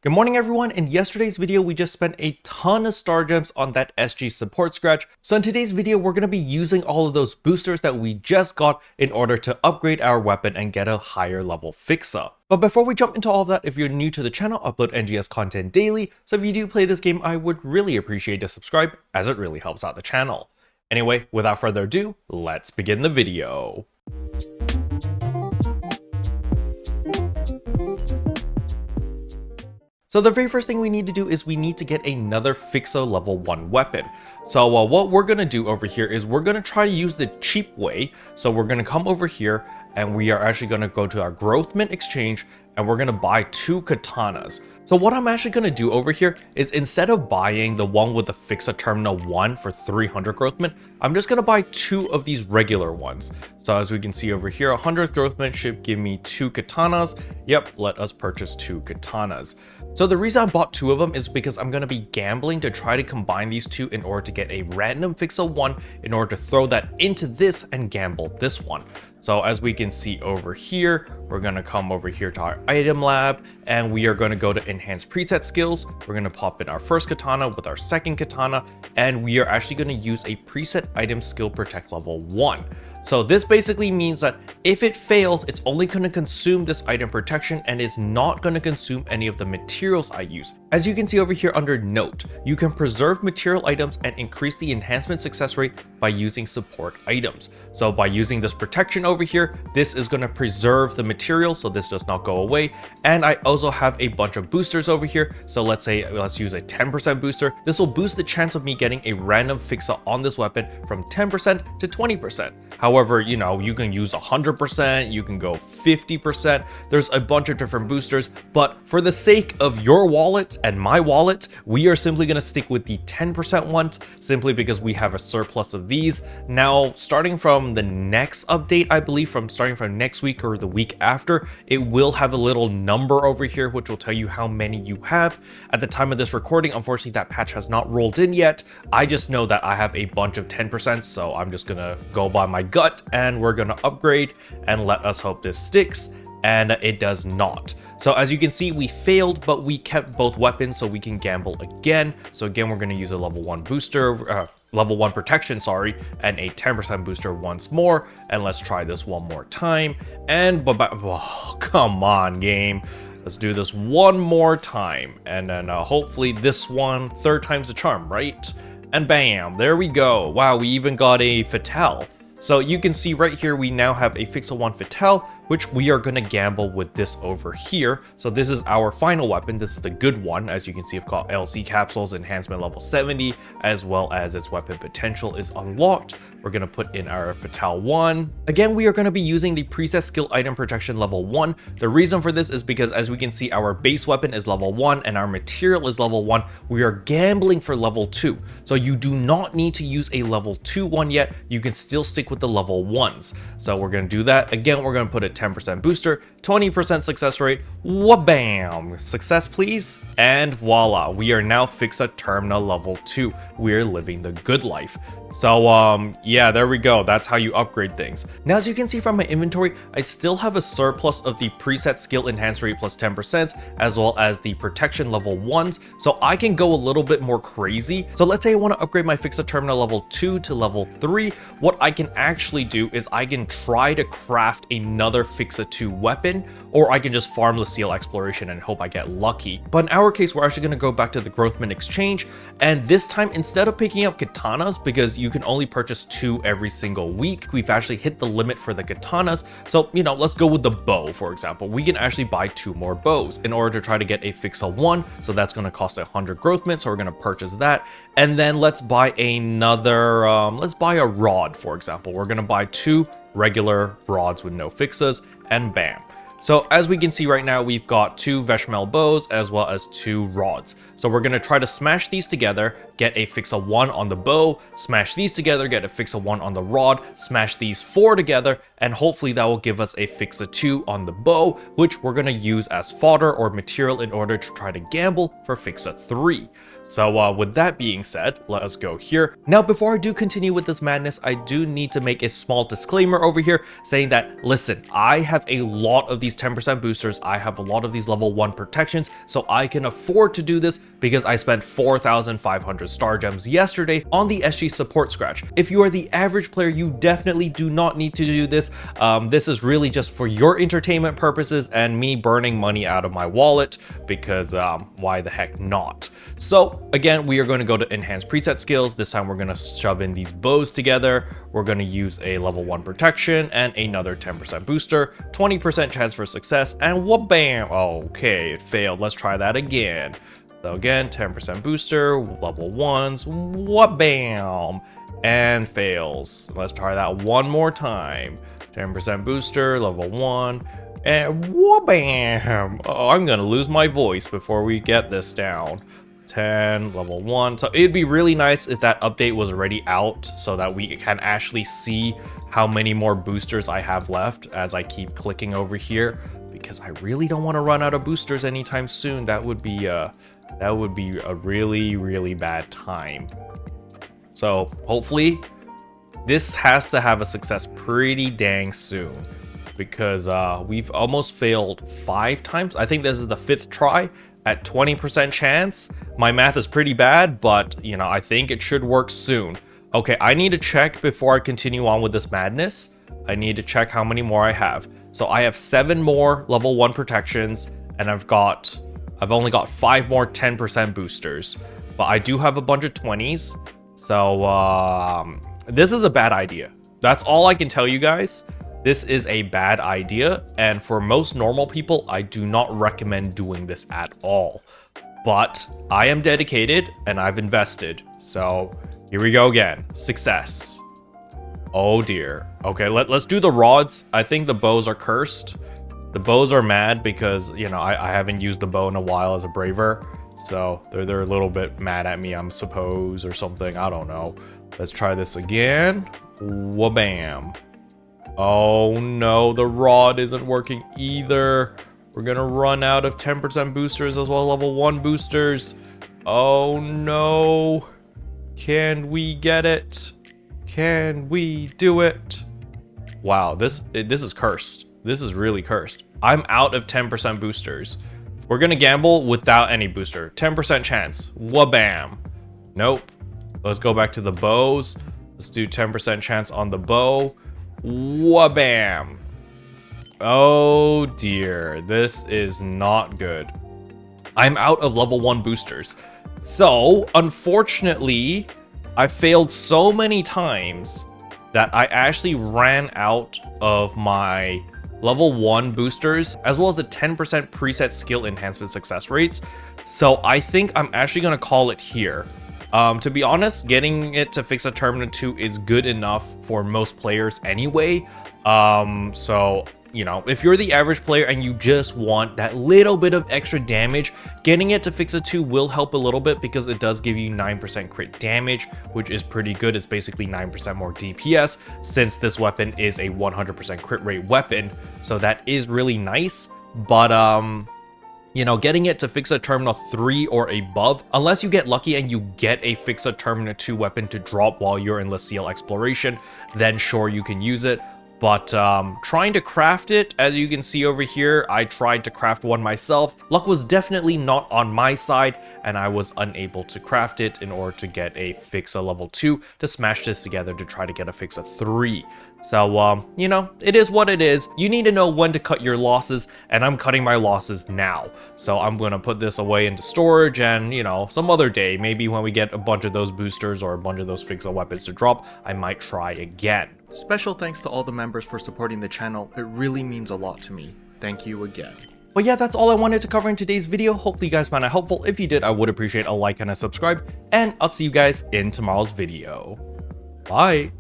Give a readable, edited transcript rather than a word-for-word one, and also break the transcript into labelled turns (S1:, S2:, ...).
S1: Good morning everyone. In yesterday's video we just spent a ton of star gems on that SG support scratch. So in today's video we're going to be using all of those boosters that we just got in order to upgrade our weapon and get a higher level Fixa. But before we jump into all of that, if you're new to the channel, I upload NGS content daily, so if you do play this game I would really appreciate a subscribe as it really helps out the channel. Anyway, without further ado, let's begin the video. So the very first thing we need to do is we need to get another Fixa level 1 weapon. So what we're going to do over here is we're going to try to use the cheap way. So we're going to come over here and we are actually going to go to our growth mint exchange and we're going to buy 2 katanas. So what I'm actually going to do over here is instead of buying the one with the Fixa Terminal 1 for 300 growth mint, I'm just going to buy 2 of these regular ones. So as we can see over here, 100 growth mint should give me 2 katanas. Yep, let us purchase 2 katanas. So the reason I bought 2 of them is because I'm going to be gambling to try to combine these 2 in order to get a random Fixa 1 in order to throw that into this and gamble this one. So as we can see over here, we're going to come over here to our item lab and we are going to go to enhance preset skills. We're going to pop in our first katana with our second katana and we are actually going to use a preset item skill protect level 1. So this basically means that if it fails, it's only going to consume this item protection and is not going to consume any of the materials I use. As you can see over here under note, you can preserve material items and increase the enhancement success rate by using support items. So by using this protection over here, this is going to preserve the material so this does not go away. And I also have a bunch of boosters over here. So let's use a 10% booster. This will boost the chance of me getting a random Fixa on this weapon from 10% to 20%. However, you know, you can use 100%, you can go 50%. There's a bunch of different boosters, but for the sake of your wallet and my wallet, we are simply going to stick with the 10% ones simply because we have a surplus of these. Now, starting from the next update, I believe starting from next week or the week after, it will have a little number over here which will tell you how many you have. At the time of this recording, unfortunately, that patch has not rolled in yet. I just know that I have a bunch of 10%, so I'm just gonna go by my gut and we're gonna upgrade and let us hope this sticks, and it does not. So as you can see, we failed, but we kept both weapons so we can gamble again. So again, we're going to use a level 1 booster, level 1 protection, sorry, and a 10% booster once more. And let's try this one more time. And oh, come on, game. Let's do this one more time. And then hopefully this one, 3rd time's the charm, right? And bam, there we go. Wow, we even got a Fatale. So you can see right here, we now have a Fixa 1 Fatale, which we are going to gamble with this over here. So this is our final weapon. This is the good one. As you can see, I've got LC capsules, enhancement level 70, as well as its weapon potential is unlocked. We're going to put in our Fatale 1. Again, we are going to be using the preset skill item protection level 1. The reason for this is because as we can see, our base weapon is level 1 and our material is level 1. We are gambling for level 2. So you do not need to use a level 2 one yet. You can still stick with the level 1s. So we're going to do that. Again, we're going to put a 10% booster, 20% success rate, wha-bam! Success please, and voila, we are now Fixa Terminal level 2. We're living the good life. So yeah, there we go. That's how you upgrade things. Now, as you can see from my inventory, I still have a surplus of the preset skill enhance rate plus 10%, as well as the protection level 1s, so I can go a little bit more crazy. So let's say I want to upgrade my Fixa Terminal level 2 to level 3. What I can actually do is I can try to craft another Fixa 2 weapon, or I can just farm the seal exploration and hope I get lucky. But in our case, we're actually going to go back to the growth mint exchange, and this time, instead of picking up katanas, because you can only purchase 2 every single week, we've actually hit the limit for the katanas. So, you know, let's go with the bow, for example. We can actually buy 2 more bows in order to try to get a Fixa 1. So that's going to cost 100 growth mint. So we're going to purchase that. And then let's buy another, let's buy a rod, for example. We're going to buy 2 regular rods with no Fixas, and bam. So as we can see right now, we've got 2 Verschmelz bows as well as 2 rods. So we're going to try to smash these together, get a Fixa 1 on the bow, smash these together, get a Fixa 1 on the rod, smash these 4 together, and hopefully that will give us a Fixa 2 on the bow, which we're going to use as fodder or material in order to try to gamble for Fixa 3. So with that being said, let us go here. Now, before I do continue with this madness, I do need to make a small disclaimer over here saying that, listen, I have a lot of these these 10% boosters. I have a lot of these level 1 protections, so I can afford to do this because I spent 4,500 star gems yesterday on the SG support scratch. If you are the average player, you definitely do not need to do this. This is really just for your entertainment purposes and me burning money out of my wallet because why the heck not? So again, we are going to go to enhance preset skills. This time we're going to shove in these bows together. We're going to use a level 1 protection and another 10% booster, 20% chance for success, and wha-bam. Okay, it failed. Let's try that again. So again, 10% booster, level 1s, wha-bam, and fails. Let's try that one more time. 10% booster, level 1, and wha-bam. Oh, I'm going to lose my voice before we get this down. 10, level 1. So it'd be really nice if that update was already out so that we can actually see how many more boosters I have left as I keep clicking over here, because I really don't want to run out of boosters anytime soon. That would be a really bad time. So hopefully this has to have a success pretty dang soon, because we've almost failed 5 times. I think this is the 5th try at 20% chance. My math is pretty bad, but you know, I think it should work soon. Okay, I need to check before I continue on with this madness. I need to check how many more I have. So I have 7 more level 1 protections, and I've only got 5 more 10% boosters, but I do have a bunch of 20s. So this is a bad idea. That's all I can tell you guys. This is a bad idea, and for most normal people, I do not recommend doing this at all. But I am dedicated and I've invested. So here we go again. Success. Oh dear. Okay, let's do the rods. I think the bows are cursed. The bows are mad because, you know, I haven't used the bow in a while as a braver. So they're a little bit mad at me, I'm suppose, or something. I don't know. Let's try this again. Wha-bam. Oh no, the rod isn't working either. We're gonna run out of 10% boosters as well, level 1 boosters. Oh no. Can we get it? Can we do it? Wow, this is cursed. This is really cursed. I'm out of 10% boosters. We're gonna gamble without any booster. 10% chance. Wha-bam. Nope. Let's go back to the bows. Let's do 10% chance on the bow. Wha-bam. Oh dear, this is not good. I'm out of level 1 boosters. So, unfortunately, I failed so many times that I actually ran out of my level 1 boosters, as well as the 10% preset skill enhancement success rates. So I think I'm actually going to call it here. To be honest, getting it to Fixa Terminal 2 is good enough for most players anyway. So, you know, if you're the average player and you just want that little bit of extra damage, getting it to Fixa 2 will help a little bit because it does give you 9% crit damage, which is pretty good. It's basically 9% more DPS since this weapon is a 100% crit rate weapon. So that is really nice. But, you know, getting it to Fixa Terminal 3 or above, unless you get lucky and you get a Fixa Terminal 2 weapon to drop while you're in Lucille exploration, then sure, you can use it. But trying to craft it, as you can see over here, I tried to craft one myself. Luck was definitely not on my side, and I was unable to craft it in order to get a Fixa level 2 to smash this together to try to get a Fixa 3. So, you know, it is what it is. You need to know when to cut your losses, and I'm cutting my losses now. So I'm going to put this away into storage, and, you know, some other day, maybe when we get a bunch of those boosters or a bunch of those Fixa weapons to drop, I might try again. Special thanks to all the members for supporting the channel. It really means a lot to me. Thank you again. But yeah, that's all I wanted to cover in today's video. Hopefully you guys found it helpful. If you did, I would appreciate a like and a subscribe, and I'll see you guys in tomorrow's video. Bye!